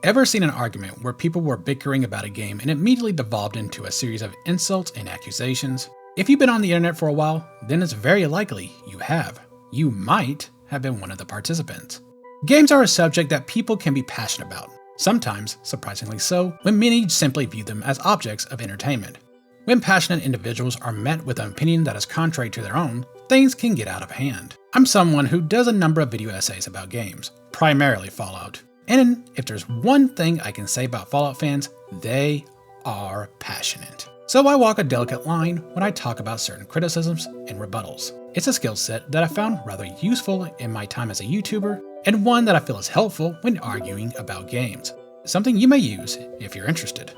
Ever seen an argument where people were bickering about a game and immediately devolved into a series of insults and accusations? If you've been on the internet for a while, then it's very likely you have. You might have been one of the participants. Games are a subject that people can be passionate about, sometimes surprisingly so, when many simply view them as objects of entertainment. When passionate individuals are met with an opinion that is contrary to their own, things can get out of hand. I'm someone who does a number of video essays about games, primarily Fallout. And if there's one thing I can say about Fallout fans, they are passionate. So I walk a delicate line when I talk about certain criticisms and rebuttals. It's a skill set that I found rather useful in my time as a YouTuber, and one that I feel is helpful when arguing about games. Something you may use if you're interested.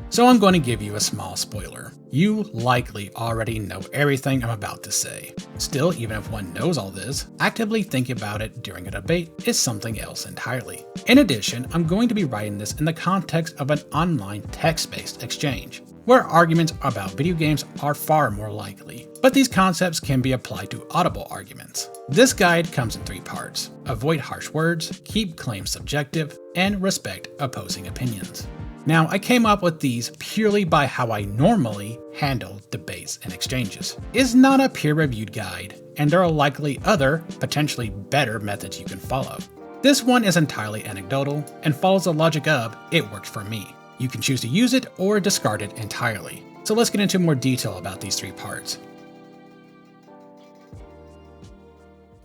So I'm going to give you a small spoiler. You likely already know everything I'm about to say. Still, even if one knows all this, actively thinking about it during a debate is something else entirely. In addition, I'm going to be writing this in the context of an online text-based exchange, where arguments about video games are far more likely. But these concepts can be applied to audible arguments. This guide comes in 3 parts: avoid harsh words, keep claims subjective, and respect opposing opinions. Now, I came up with these purely by how I normally handle debates and exchanges. It's not a peer-reviewed guide, and there are likely other, potentially better methods you can follow. This one is entirely anecdotal and follows the logic of, it worked for me. You can choose to use it or discard it entirely. So let's get into more detail about these 3 parts.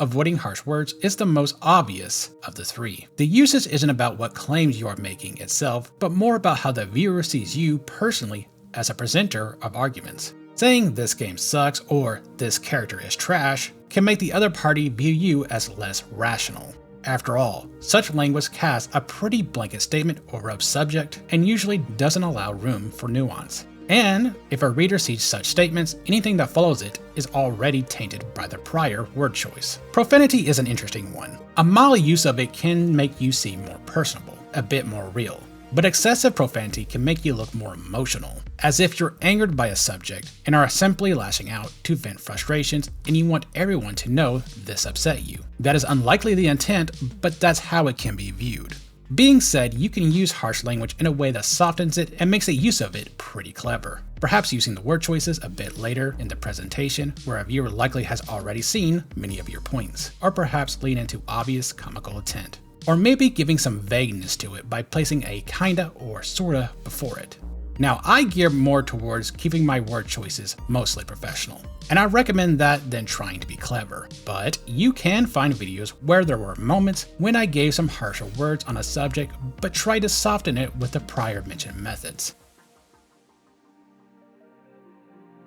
Avoiding harsh words is the most obvious of the 3. The usage isn't about what claims you are making itself, but more about how the viewer sees you personally as a presenter of arguments. Saying this game sucks or this character is trash can make the other party view you as less rational. After all, such language casts a pretty blanket statement over a subject and usually doesn't allow room for nuance. And if a reader sees such statements, anything that follows it is already tainted by the prior word choice. Profanity is an interesting one. A mild use of it can make you seem more personable, a bit more real. But excessive profanity can make you look more emotional, as if you're angered by a subject and are simply lashing out to vent frustrations and you want everyone to know this upset you. That is unlikely the intent, but that's how it can be viewed. Being said, you can use harsh language in a way that softens it and makes a use of it pretty clever. Perhaps using the word choices a bit later in the presentation, where a viewer likely has already seen many of your points, or perhaps lean into obvious comical intent. Or maybe giving some vagueness to it by placing a kinda or sorta before it. Now, I gear more towards keeping my word choices mostly professional, and I recommend that than trying to be clever. But you can find videos where there were moments when I gave some harsher words on a subject, but tried to soften it with the prior mentioned methods.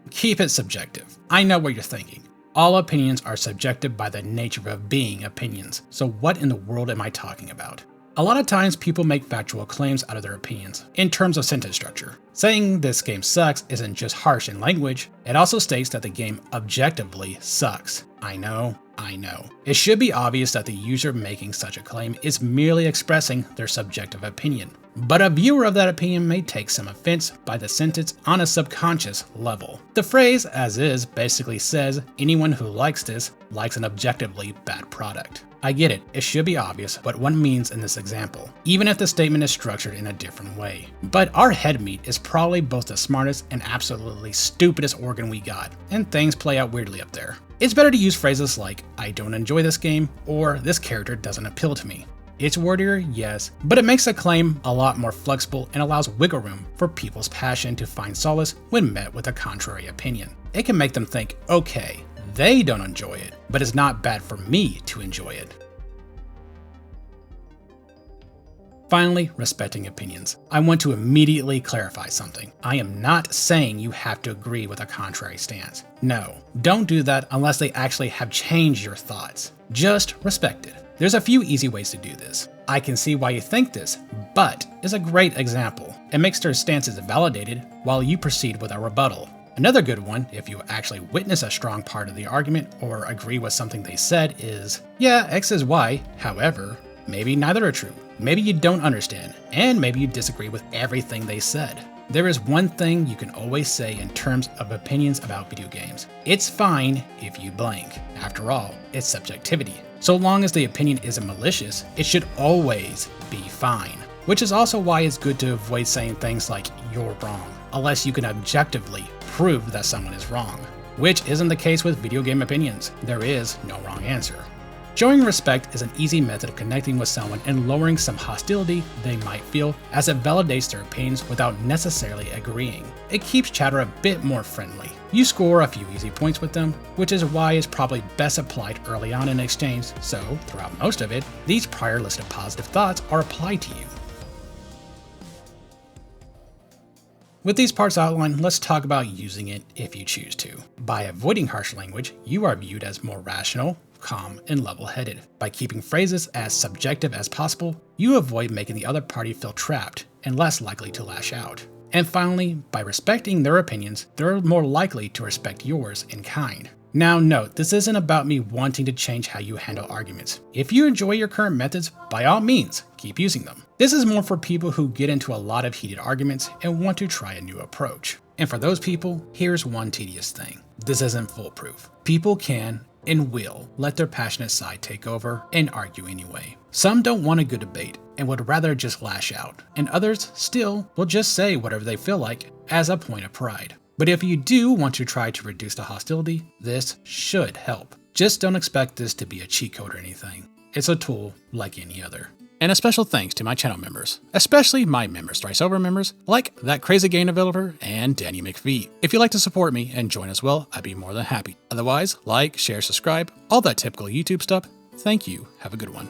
Keep it subjective. I know what you're thinking. All opinions are subjective by the nature of being opinions, so what in the world am I talking about? A lot of times people make factual claims out of their opinions, in terms of sentence structure. Saying this game sucks isn't just harsh in language, it also states that the game objectively sucks. I know. It should be obvious that the user making such a claim is merely expressing their subjective opinion. But a viewer of that opinion may take some offense by the sentence on a subconscious level. The phrase as is basically says anyone who likes this likes an objectively bad product. I get it should be obvious what one means in this example, even if the statement is structured in a different way. But our head meat is probably both the smartest and absolutely stupidest organ we got, and things play out weirdly up there. It's better to use phrases like, I don't enjoy this game, or this character doesn't appeal to me. It's wordier, yes, but it makes a claim a lot more flexible and allows wiggle room for people's passion to find solace when met with a contrary opinion. It can make them think, okay, they don't enjoy it, but it's not bad for me to enjoy it. Finally, respecting opinions. I want to immediately clarify something. I am not saying you have to agree with a contrary stance. No, don't do that unless they actually have changed your thoughts. Just respect it. There's a few easy ways to do this. I can see why you think this, but is a great example. It makes their stances validated while you proceed with a rebuttal. Another good one, if you actually witness a strong part of the argument or agree with something they said, is, yeah, X is Y, however, maybe neither are true. Maybe you don't understand, and maybe you disagree with everything they said. There is one thing you can always say in terms of opinions about video games. It's fine if you blank. After all, it's subjectivity. So long as the opinion isn't malicious, it should always be fine. Which is also why it's good to avoid saying things like "you're wrong," unless you can objectively prove that someone is wrong. Which isn't the case with video game opinions. There is no wrong answer. Showing respect is an easy method of connecting with someone and lowering some hostility they might feel, as it validates their opinions without necessarily agreeing. It keeps chatter a bit more friendly. You score a few easy points with them, which is why it's probably best applied early on in exchange, so throughout most of it, these prior listed positive thoughts are applied to you. With these parts outlined, let's talk about using it if you choose to. By avoiding harsh language, you are viewed as more rational, calm, and level-headed. By keeping phrases as subjective as possible, you avoid making the other party feel trapped and less likely to lash out. And finally, by respecting their opinions, they're more likely to respect yours in kind. Now note, this isn't about me wanting to change how you handle arguments. If you enjoy your current methods, by all means, keep using them. This is more for people who get into a lot of heated arguments and want to try a new approach. And for those people, here's one tedious thing. This isn't foolproof. People can and will let their passionate side take over and argue anyway. Some don't want a good debate and would rather just lash out, and others still will just say whatever they feel like as a point of pride. But if you do want to try to reduce the hostility, this should help. Just don't expect this to be a cheat code or anything. It's a tool like any other. And a special thanks to my channel members, especially my members, ThriceOver members, like that crazy game developer and Danny McPhee. If you'd like to support me and join as well, I'd be more than happy. Otherwise, like, share, subscribe, all that typical YouTube stuff. Thank you. Have a good one.